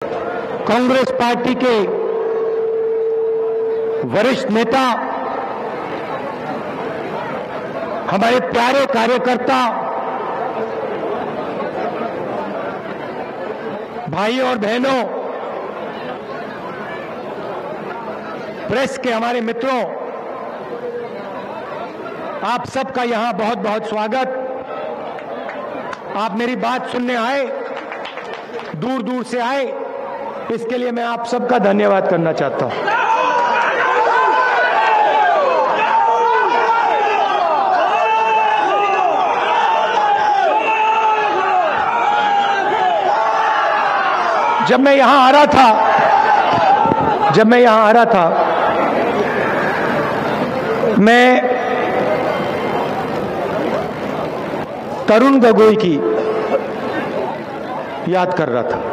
Congress party के वरिष्ठ नेता, हमारे प्यारे कार्यकर्ता, भाइयों और बहनों, प्रेस के हमारे मित्रों, आप सबका यहां बहुत बहुत स्वागत। आप मेरी बात सुनने आए, दूर दूर से आए, इसके लिए मैं आप सबका धन्यवाद करना चाहता हूं। जब मैं यहां आ रहा था मैं तरुण गोगोई की याद कर रहा था।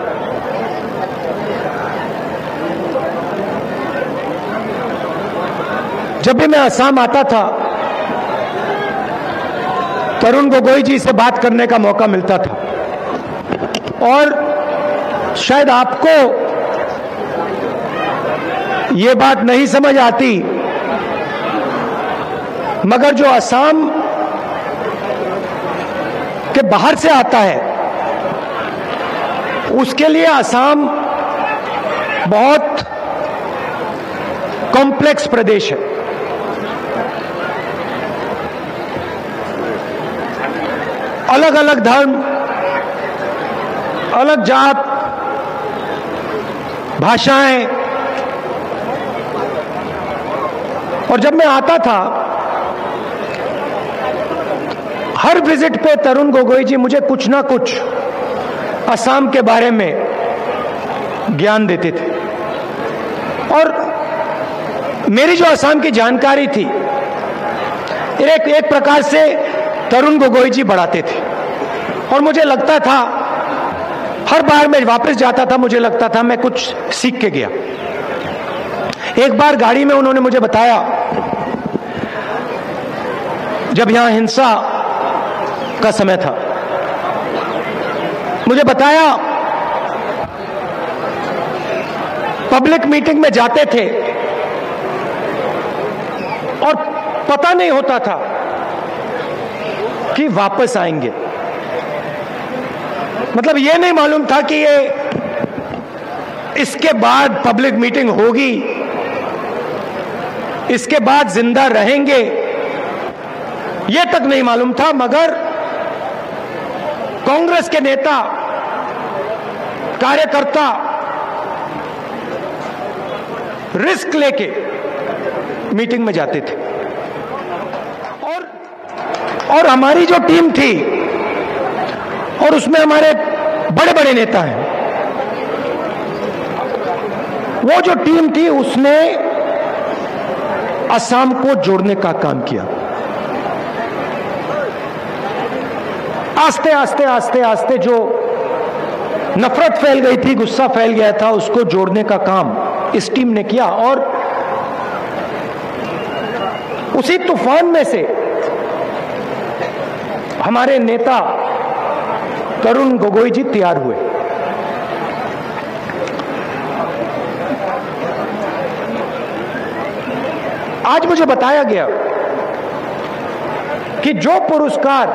जब भी मैं असम आता था, तरुण गोगोई जी से बात करने का मौका मिलता था। और शायद आपको ये बात नहीं समझ आती, मगर जो असम के बाहर से आता है, उसके लिए असम बहुत कॉम्प्लेक्स प्रदेश है। अलग अलग धर्म, अलग जात, भाषाएं। और जब मैं आता था, हर विजिट पे तरुण गोगोई जी मुझे कुछ ना कुछ असम के बारे में ज्ञान देते थे। और मेरी जो असम की जानकारी थी, एक प्रकार से तरुण गोगोई जी बढ़ाते थे। और मुझे लगता था, हर बार मैं वापस जाता था, मुझे लगता था मैं कुछ सीख के गया। एक बार गाड़ी में उन्होंने मुझे बताया, जब यहां हिंसा का समय था, मुझे बताया पब्लिक मीटिंग में जाते थे और पता नहीं होता था कि वापस आएंगे। मतलब ये नहीं मालूम था कि ये इसके बाद पब्लिक मीटिंग होगी, इसके बाद जिंदा रहेंगे, ये तक नहीं मालूम था। मगर कांग्रेस के नेता, कार्यकर्ता रिस्क लेके मीटिंग में जाते थे। और हमारी जो टीम थी, और उसमें हमारे बड़े बड़े नेता हैं, वो जो टीम थी उसने असम को जोड़ने का काम किया। आस्ते आस्ते आस्ते आस्ते जो नफरत फैल गई थी, गुस्सा फैल गया था, उसको जोड़ने का काम इस टीम ने किया। और उसी तूफान में से हमारे नेता तरुण गोगोई जी तैयार हुए। आज मुझे बताया गया कि जो पुरस्कार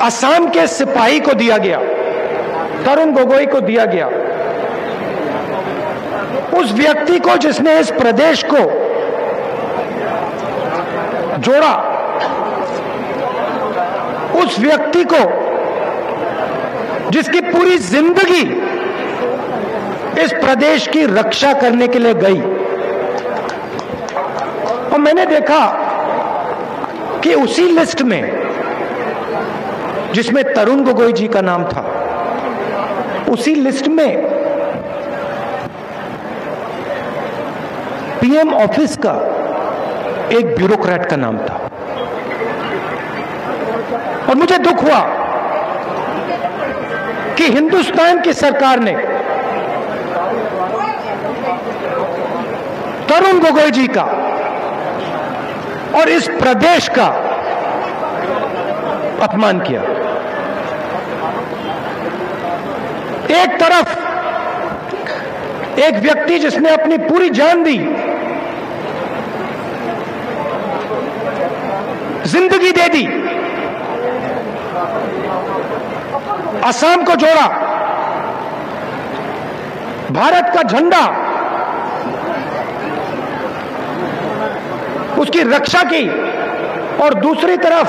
असम के सिपाही को दिया गया, तरुण गोगोई को दिया गया, उस व्यक्ति को जिसने इस प्रदेश को जोड़ा, उस व्यक्ति को जिसकी पूरी जिंदगी इस प्रदेश की रक्षा करने के लिए गई। और मैंने देखा कि उसी लिस्ट में जिसमें तरुण गोगोई जी का नाम था, उसी लिस्ट में पीएम ऑफिस का एक ब्यूरोक्रेट का नाम था। और मुझे दुख हुआ कि हिंदुस्तान की सरकार ने तरुण गोगोई जी का और इस प्रदेश का अपमान किया। एक तरफ एक व्यक्ति जिसने अपनी पूरी जान दी, जिंदगी दे दी, असम को जोड़ा, भारत का झंडा, उसकी रक्षा की, और दूसरी तरफ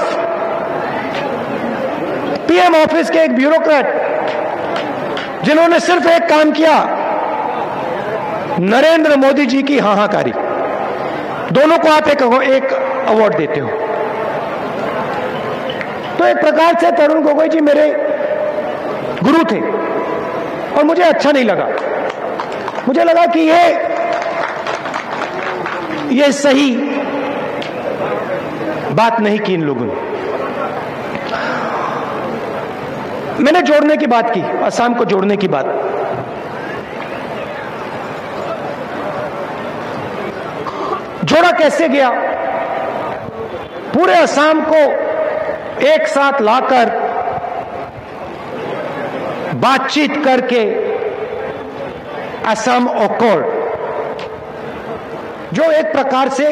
पीएम ऑफिस के एक ब्यूरोक्रेट जिन्होंने सिर्फ एक काम किया, नरेंद्र मोदी जी की हाहाकारी। दोनों को आप एक अवार्ड देते हो। तो एक प्रकार से तरुण गोगोई जी मेरे गुरु थे और मुझे अच्छा नहीं लगा। मुझे लगा कि ये सही बात नहीं की इन लोगों ने। मैंने जोड़ने की बात की, असम को जोड़ने की बात। जोड़ा कैसे गया? पूरे असम को एक साथ लाकर बातचीत करके असम अकॉर्ड, जो एक प्रकार से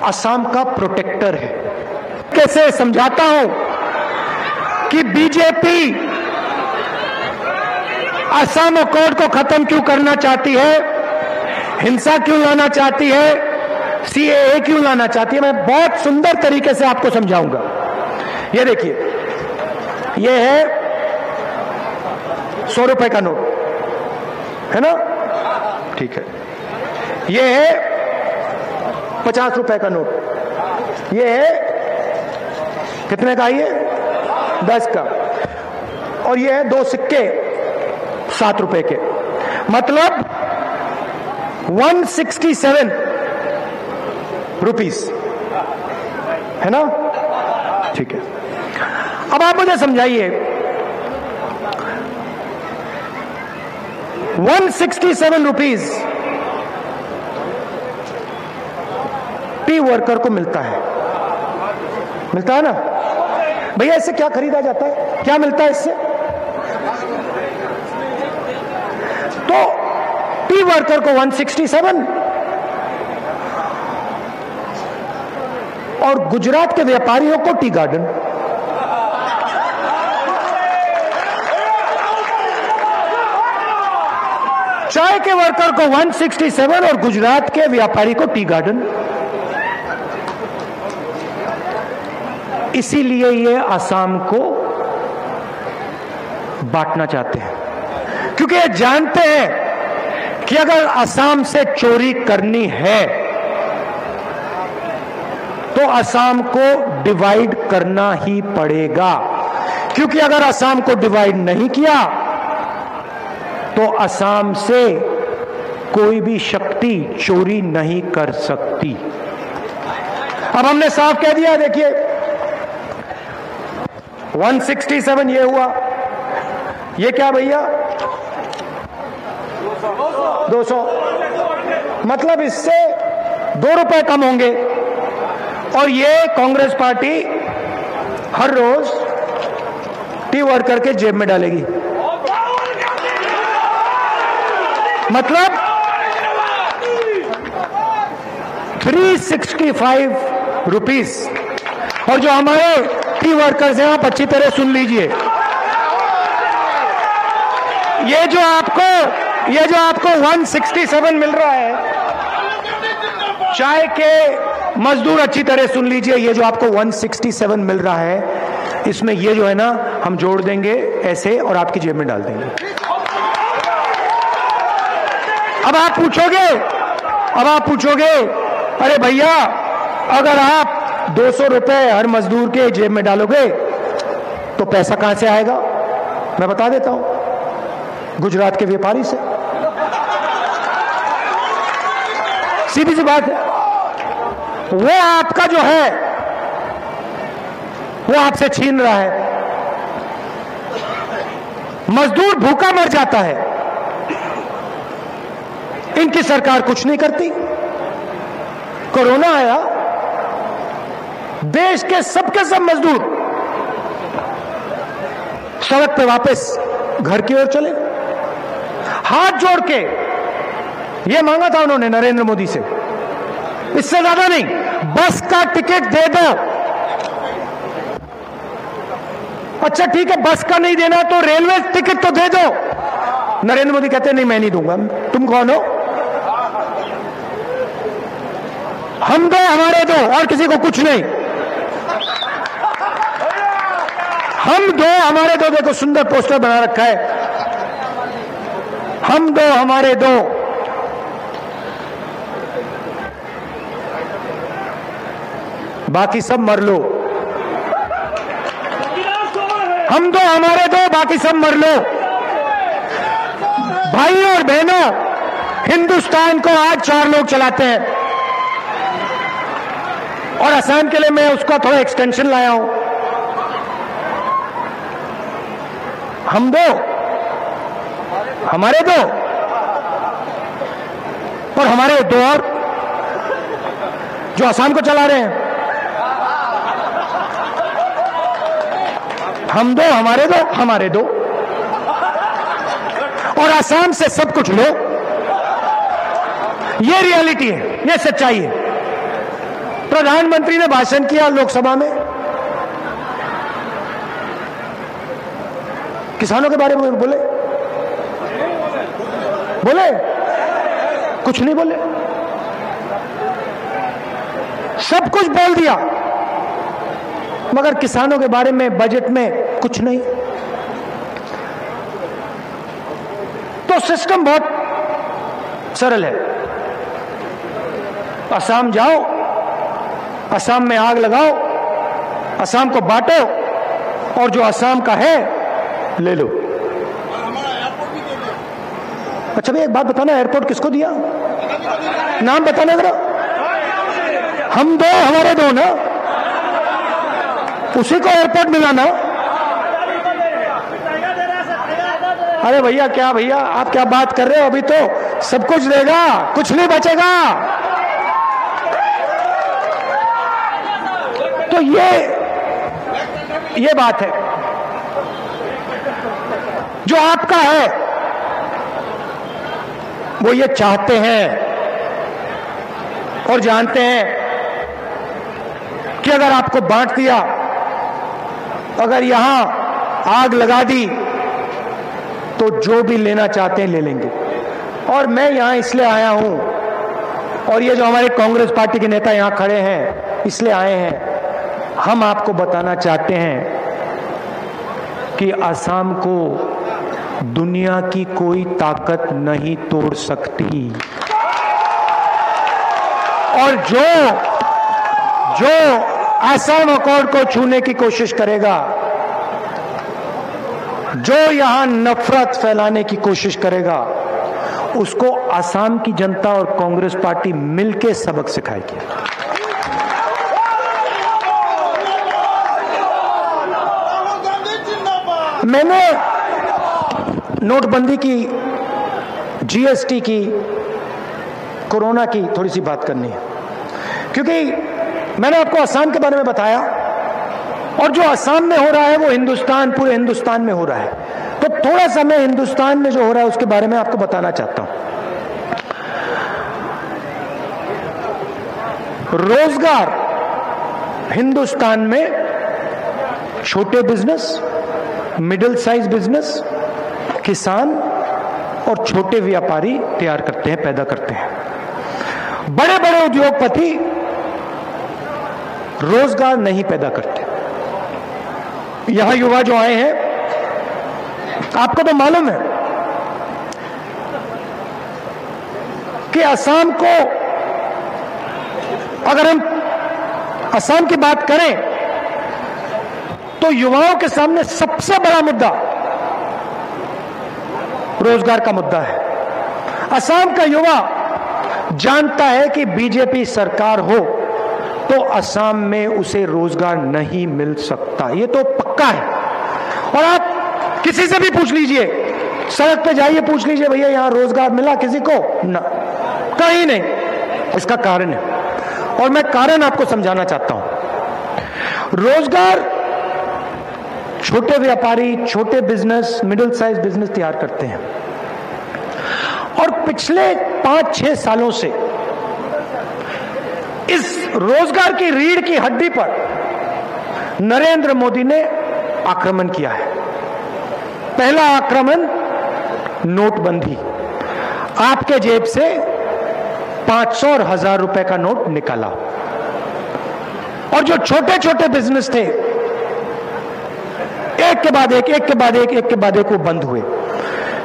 असम का प्रोटेक्टर है। कैसे समझाता हूं कि बीजेपी असम अकॉर्ड को खत्म क्यों करना चाहती है, हिंसा क्यों लाना चाहती है, सीएए क्यों लाना चाहती है, मैं बहुत सुंदर तरीके से आपको समझाऊंगा। ये देखिए, ये है 100 रुपए का नोट, है ना? ठीक है। ये है 50 रुपए का नोट। ये है कितने का? ये 10 का। और ये है 2 सिक्के 7 रुपए के, मतलब 167 रुपीस, है ना? ठीक है। अब आप मुझे समझाइए, 167 रुपीस टी वर्कर को मिलता है ना भैया? इससे क्या खरीदा जाता है? क्या मिलता है इससे? तो टी वर्कर को 167 और गुजरात के व्यापारियों को टी गार्डन। चाय के वर्कर को 167 और गुजरात के व्यापारी को टी गार्डन। इसीलिए ये असम को बांटना चाहते हैं, क्योंकि ये जानते हैं कि अगर असम से चोरी करनी है तो असम को डिवाइड करना ही पड़ेगा, क्योंकि अगर असम को डिवाइड नहीं किया तो असम से कोई भी शक्ति चोरी नहीं कर सकती। अब हमने साफ कह दिया, देखिए 167 ये हुआ, ये क्या भैया? 200, मतलब इससे 2 रुपए कम होंगे। और ये कांग्रेस पार्टी हर रोज टी वर्कर के जेब में डालेगी, मतलब 365 रुपीस। और जो हमारे टी वर्कर्स हैं, आप अच्छी तरह सुन लीजिए, ये जो आपको 167 मिल रहा है, चाय के मजदूर अच्छी तरह सुन लीजिए, ये जो आपको 167 मिल रहा है, इसमें ये जो है ना, हम जोड़ देंगे ऐसे और आपकी जेब में डाल देंगे। अब आप पूछोगे अरे भैया, अगर आप 200 रुपए हर मजदूर के जेब में डालोगे तो पैसा कहां से आएगा? मैं बता देता हूं, गुजरात के व्यापारी से। सीधी सी बात है। वो आपका जो है वो आपसे छीन रहा है। मजदूर भूखा मर जाता है, इनकी सरकार कुछ नहीं करती। कोरोना आया, देश के सबके सब मजदूर सड़क पे वापस घर की ओर चले। हाथ जोड़ के ये मांगा था उन्होंने नरेंद्र मोदी से, इससे ज्यादा नहीं, बस का टिकट दे दो। अच्छा ठीक है, बस का नहीं देना तो रेलवे टिकट तो दे दो। नरेंद्र मोदी कहते नहीं मैं नहीं दूंगा। तुम कौन हो? हम दो हमारे दो, और किसी को कुछ नहीं। हम दो हमारे दो, देखो सुंदर पोस्टर बना रखा है, हम दो हमारे दो। बाकी सब मर लो। हम दो हमारे दो, बाकी सब मर लो। भाइयों और बहनों, हिंदुस्तान को आज 4 लोग चलाते हैं, और असम के लिए मैं उसका थोड़ा एक्सटेंशन लाया हूं। हम दो हमारे दो, और हमारे दो और जो असम को चला रहे हैं। हम दो हमारे दो, हमारे दो, और असम से सब कुछ लो। ये रियलिटी है, ये सच्चाई है। प्रधानमंत्री ने भाषण किया लोकसभा में, किसानों के बारे में बोले, कुछ नहीं बोले, सब कुछ बोल दिया, मगर किसानों के बारे में बजट में कुछ नहीं। तो सिस्टम बहुत सरल है। असम जाओ, असम में आग लगाओ, असम को बांटो, और जो असम का है ले लो। अच्छा भैया एक बात बताना, एयरपोर्ट किसको दिया? नाम बताना जरा। हम दो हमारे दो ना, उसी को एयरपोर्ट मिला ना। अरे भैया क्या, भैया आप क्या बात कर रहे हो? अभी तो सब कुछ देगा, कुछ नहीं बचेगा। तो ये बात है। जो आपका है वो ये चाहते हैं और जानते हैं कि अगर आपको बांट दिया, अगर यहां आग लगा दी, तो जो भी लेना चाहते हैं ले लेंगे। और मैं यहां इसलिए आया हूं, और ये जो हमारे कांग्रेस पार्टी के नेता यहां खड़े हैं इसलिए आए हैं, हम आपको बताना चाहते हैं कि असम को दुनिया की कोई ताकत नहीं तोड़ सकती। और जो असम अकॉर्ड को छूने की कोशिश करेगा, जो यहां नफरत फैलाने की कोशिश करेगा, उसको असम की जनता और कांग्रेस पार्टी मिलकर सबक सिखाएगी। मैंने नोटबंदी की, जीएसटी की, कोरोना की थोड़ी सी बात करनी है, क्योंकि मैंने आपको असम के बारे में बताया, और जो असम में हो रहा है वो हिंदुस्तान, पूरे हिंदुस्तान में हो रहा है। तो थोड़ा सा मैं हिंदुस्तान में जो हो रहा है उसके बारे में आपको बताना चाहता हूं। रोजगार हिंदुस्तान में छोटे बिजनेस, मिडिल साइज बिजनेस, किसान और छोटे व्यापारी तैयार करते हैं, पैदा करते हैं। बड़े बड़े उद्योगपति रोजगार नहीं पैदा करते। यहां युवा जो आए हैं, आपको तो मालूम है कि असम को, अगर हम असम की बात करें तो युवाओं के सामने सबसे बड़ा मुद्दा रोजगार का मुद्दा है। असम का युवा जानता है कि बीजेपी सरकार हो तो असम में उसे रोजगार नहीं मिल सकता, ये तो पक्का है। और आप किसी से भी पूछ लीजिए, सड़क पे जाइए, पूछ लीजिए भैया यहां रोजगार मिला किसी को? ना, कहीं नहीं। इसका कारण है, और मैं कारण आपको समझाना चाहता हूं। रोजगार छोटे व्यापारी, छोटे बिजनेस, मिडिल साइज बिजनेस तैयार करते हैं। और पिछले 5-6 सालों से इस रोजगार की रीढ़ की हड्डी पर नरेंद्र मोदी ने आक्रमण किया है। पहला आक्रमण नोटबंदी, आपके जेब से 500 और 1000 रुपए का नोट निकाला, और जो छोटे छोटे बिजनेस थे एक के बाद एक, एक के बाद एक, एक के बाद एक वो बंद हुए।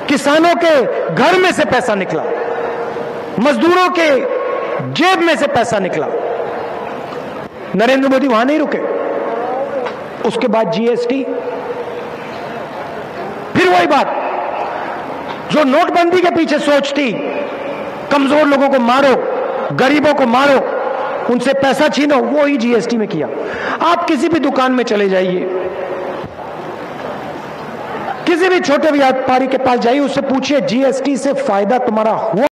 किसानों के घर में से पैसा निकला, मजदूरों के जेब में से पैसा निकला। नरेंद्र मोदी वहां नहीं रुके, उसके बाद जीएसटी, फिर वही बात जो नोटबंदी के पीछे सोच थी, कमजोर लोगों को मारो, गरीबों को मारो, उनसे पैसा छीनो, वो ही जीएसटी में किया। आप किसी भी दुकान में चले जाइए, किसी भी छोटे व्यापारी के पास जाइए, उससे पूछिए जीएसटी से फायदा तुम्हारा हुआ